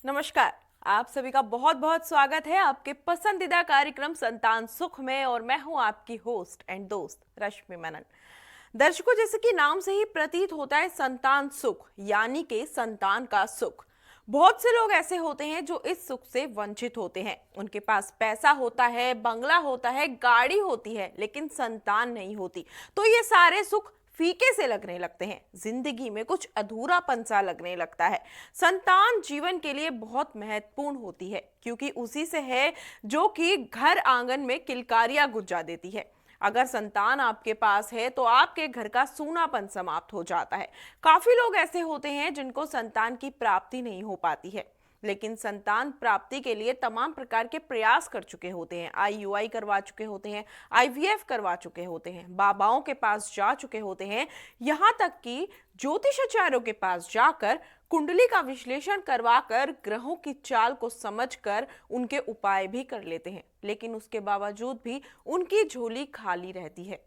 नमस्कार। आप सभी का बहुत बहुत स्वागत है आपके पसंदीदा कार्यक्रम संतान सुख में और मैं हूं आपकी होस्ट एंड दोस्त रश्मि मेनन। दर्शकों, जैसे कि नाम से ही प्रतीत होता है संतान सुख यानी कि संतान का सुख। बहुत से लोग ऐसे होते हैं जो इस सुख से वंचित होते हैं। उनके पास पैसा होता है, बंगला होता है, गाड़ी होती है, लेकिन संतान नहीं होती तो ये सारे सुख फीके से लगने लगते हैं। जिंदगी में कुछ अधूरापन सा लगने लगता है। संतान जीवन के लिए बहुत महत्वपूर्ण होती है क्योंकि उसी से है जो कि घर आंगन में किलकारियां गुज्जा देती है। अगर संतान आपके पास है तो आपके घर का सूनापन समाप्त हो जाता है। काफी लोग ऐसे होते हैं जिनको संतान की प्राप्ति नहीं हो पाती है, लेकिन संतान प्राप्ति के लिए तमाम प्रकार के प्रयास कर चुके होते हैं। आईयूआई करवा चुके होते हैं, आईवीएफ करवा चुके होते हैं, बाबाओं के पास जा चुके होते हैं, यहाँ तक कि ज्योतिषाचार्यों के पास जाकर कुंडली का विश्लेषण करवाकर ग्रहों की चाल को समझकर उनके उपाय भी कर लेते हैं, लेकिन उसके बावजूद भी उनकी झोली खाली रहती है।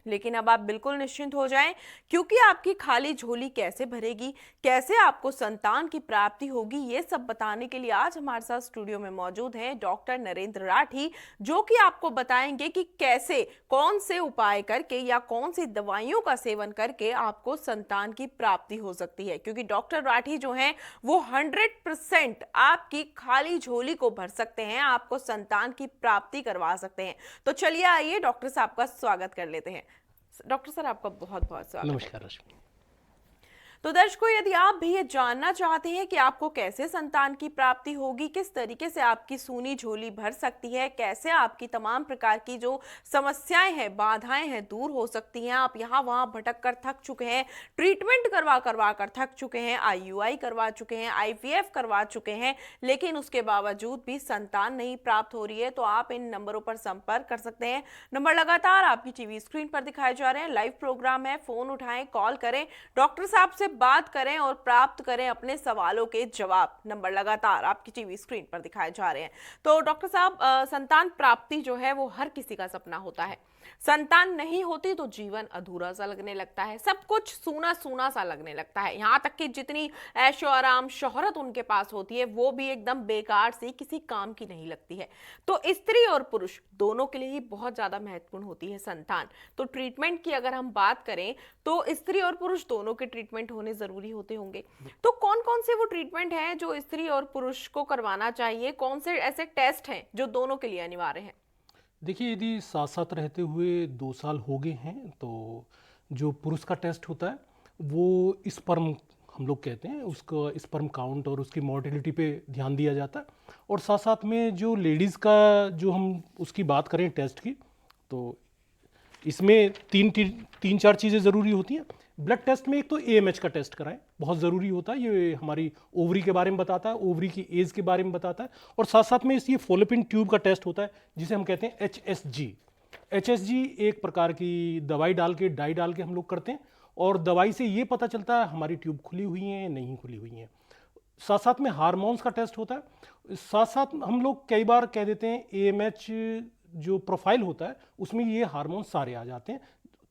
लेकिन अब आप बिल्कुल निश्चिंत हो जाएं क्योंकि आपकी खाली झोली कैसे भरेगी, कैसे आपको संतान की प्राप्ति होगी, ये सब बताने के लिए आज हमारे साथ स्टूडियो में मौजूद हैं डॉक्टर नरेंद्र राठी, जो कि आपको बताएंगे कि कैसे, कौन से उपाय करके या कौन सी दवाइयों का सेवन करके आपको संतान की प्राप्ति हो सकती है। क्योंकि डॉक्टर राठी जो हैं वो 100% आपकी खाली झोली को भर सकते हैं, आपको संतान की प्राप्ति करवा सकते हैं। तो चलिए आइए डॉक्टर साहब का स्वागत कर लेते हैं। डॉक्टर सर, आपका बहुत बहुत स्वागत है। नमस्कार रश्मि। तो दर्शकों, यदि आप भी ये जानना चाहते हैं कि आपको कैसे संतान की प्राप्ति होगी, किस तरीके से आपकी सूनी झोली भर सकती है, कैसे आपकी तमाम प्रकार की जो समस्याएं हैं, बाधाएं हैं, दूर हो सकती हैं, आप यहाँ वहाँ भटक कर थक चुके हैं, ट्रीटमेंट करवा करवा कर थक चुके हैं, आईयूआई करवा चुके हैं, आईवीएफ करवा चुके हैं, लेकिन उसके बावजूद भी संतान नहीं प्राप्त हो रही है, तो आप इन नंबरों पर संपर्क कर सकते हैं। नंबर लगातार आपकी टीवी स्क्रीन पर दिखाए जा रहे हैं। लाइव प्रोग्राम है, फोन उठाएं, कॉल करें, डॉक्टर साहब से बात करें और प्राप्त करें अपने सवालों के जवाब। नंबर लगातार आपकी टीवी स्क्रीन पर दिखाए जा रहे हैं। तो डॉक्टर साहब, संतान प्राप्ति जो है वो हर किसी का सपना होता है। संतान नहीं होती तो जीवन अधूरा सा लगने लगता है, सब कुछ सूना सूना सा लगने लगता है। यहाँ तक कि जितनी ऐशो आराम शोहरत उनके पास होती है वो भी एकदम बेकार सी, किसी काम की नहीं लगती है। तो स्त्री और पुरुष दोनों के लिए ही बहुत ज्यादा महत्वपूर्ण होती है संतान। तो ट्रीटमेंट की अगर हम बात करें तो स्त्री और पुरुष दोनों के ट्रीटमेंट होने जरूरी होते होंगे। तो कौन कौन से वो ट्रीटमेंट हैं जो स्त्री और पुरुष को करवाना चाहिए, कौन से ऐसे टेस्ट हैं जो दोनों के लिए अनिवार्य हैं? देखिए, यदि साथ साथ रहते हुए 2 साल हो गए हैं तो जो पुरुष का टेस्ट होता है वो स्पर्म हम लोग कहते हैं, उसका स्पर्म काउंट और उसकी मोर्टेलिटी पे ध्यान दिया जाता है। और साथ साथ में जो लेडीज़ का जो हम उसकी बात करें टेस्ट की, तो इसमें तीन चार चीज़ें ज़रूरी होती हैं। ब्लड टेस्ट में एक तो एएमएच का टेस्ट कराएं, बहुत ज़रूरी होता है। ये हमारी ओवरी के बारे में बताता है, ओवरी की एज के बारे में बताता है। और साथ साथ में ये फॉलोपिन ट्यूब का टेस्ट होता है जिसे हम कहते हैं एचएसजी। एचएसजी एक प्रकार की दवाई डाल के, डाई डाल के हम लोग करते हैं, और दवाई से ये पता चलता है हमारी ट्यूब खुली हुई है नहीं खुली हुई है। साथ साथ में हार्मोन्स का टेस्ट होता है। साथ साथ हम लोग कई बार कह देते हैं एएमएच जो प्रोफाइल होता है उसमें ये हार्मोन सारे आ जाते हैं,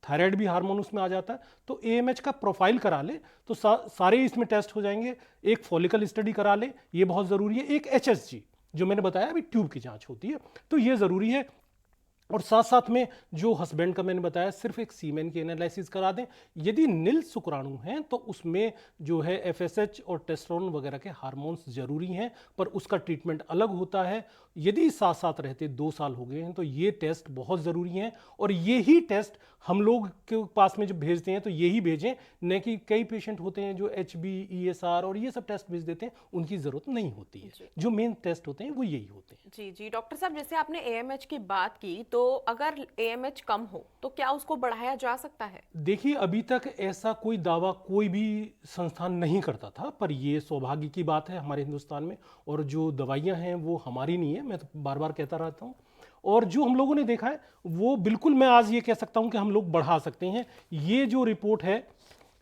थायराइड भी हार्मोन उसमें आ जाता है। तो एएमएच का प्रोफाइल करा ले तो सारे इसमें टेस्ट हो जाएंगे। एक फॉलिकल स्टडी करा ले, ये बहुत ज़रूरी है। एक एचएसजी जो मैंने बताया अभी ट्यूब की जांच होती है, तो ये ज़रूरी है। और साथ साथ में जो हस्बैंड का मैंने बताया, सिर्फ एक सीमेन की एनालिसिस करा दें। यदि नील शुक्राणु हैं तो उसमें जो है एफएसएच और टेस्टोस्टेरोन वगैरह के हार्मोन्स जरूरी हैं, पर उसका ट्रीटमेंट अलग होता है। यदि साथ साथ रहते 2 साल हो गए हैं तो ये टेस्ट बहुत ज़रूरी हैं। और यही टेस्ट हम लोग के पास में जब भेजते हैं तो यही भेजें, न कि कई पेशेंट होते हैं जो एचबी, ईएसआर और ये सब टेस्ट भेज देते हैं, उनकी ज़रूरत नहीं होती है। जो मेन टेस्ट होते हैं वो यही होते हैं। जी जी डॉक्टर साहब, जैसे आपने एएमएच की बात की, तो अगर एएमएच कम हो तो क्या उसको बढ़ाया जा सकता है? देखिए, अभी तक ऐसा कोई दावा कोई भी संस्थान नहीं करता था, पर ये सौभाग्य की बात है हमारे हिंदुस्तान में। और जो दवाइयाँ हैं वो हमारी नहीं है, मैं तो बार बार कहता रहता हूँ। और जो हम लोगों ने देखा है वो बिल्कुल मैं आज ये कह सकता हूँ कि हम लोग बढ़ा सकते हैं। ये जो रिपोर्ट है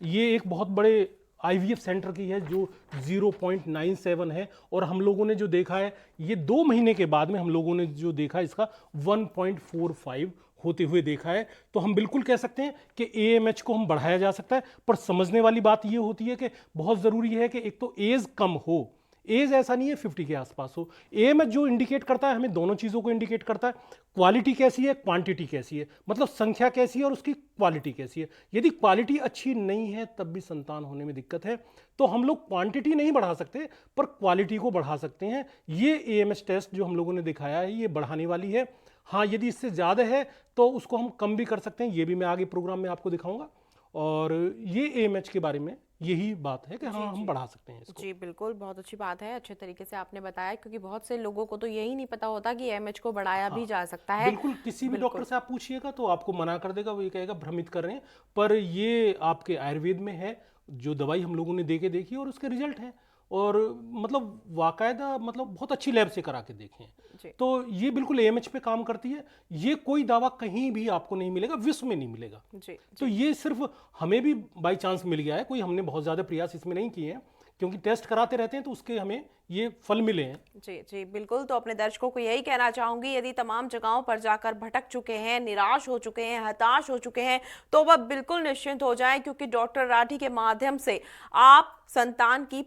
ये एक बहुत बड़े आईवीएफ सेंटर की है जो 0.97 है, और हम लोगों ने जो देखा है ये 2 महीने के बाद में हम लोगों ने जो देखा इसका 1.45 होते हुए देखा है। तो हम बिल्कुल कह सकते हैं कि एएमएच को हम बढ़ाया जा सकता है। पर समझने वाली बात ये होती है कि बहुत ज़रूरी है कि एक तो एज कम हो, एज ऐसा नहीं है 50 के आसपास हो। एएमएच जो इंडिकेट करता है, हमें दोनों चीज़ों को इंडिकेट करता है, क्वालिटी कैसी है, क्वांटिटी कैसी है, मतलब संख्या कैसी है और उसकी क्वालिटी कैसी है। यदि क्वालिटी अच्छी नहीं है तब भी संतान होने में दिक्कत है, तो हम लोग क्वांटिटी नहीं बढ़ा सकते पर क्वालिटी को बढ़ा सकते हैं। ये एएमएच टेस्ट जो हम लोगों ने दिखाया है ये बढ़ाने वाली है। हाँ, यदि इससे ज़्यादा है तो उसको हम कम भी कर सकते हैं, ये भी मैं आगे प्रोग्राम में आपको दिखाऊंगा। और ये एएमएच के बारे में यही बात है कि हाँ, हम बढ़ा सकते हैं इसको। जी बिल्कुल, बहुत अच्छी बात है, अच्छे तरीके से आपने बताया, क्योंकि बहुत से लोगों को तो यही नहीं पता होता कि एमएच को बढ़ाया भी जा सकता है। बिल्कुल, किसी भी डॉक्टर से आप पूछिएगा तो आपको मना कर देगा, वो ये कहेगा भ्रमित कर रहे हैं। पर ये आपके आयुर्वेद में है, जो दवाई हम लोगों ने दे के देखी और उसके रिजल्ट हैं, और मतलब वाकायदा मतलब बहुत अच्छी लैब से करा के देखे जी। हैं। तो ये बिल्कुल एएमएच पे काम करती है। ये कोई दावा कहीं भी आपको नहीं मिलेगा, विश्व में नहीं मिलेगा। जी तो ये सिर्फ हमें भी बाई चांस मिल गया है, कोई हमने बहुत ज़्यादा प्रयास इसमें नहीं किए हैं, क्योंकि टेस्ट कराते रहते हैं तो उसके हमें ये फल मिले हैं। जी जी बिल्कुल। तो अपने दर्शकों को यही कहना चाहूंगी, यदि तमाम जगहों पर जाकर भटक चुके हैं, निराश हो चुके हैं, हताश हो चुके हैं, तो वह बिल्कुल निश्चिंत हो जाएं, क्योंकि डॉक्टर राठी के माध्यम से आप संतान की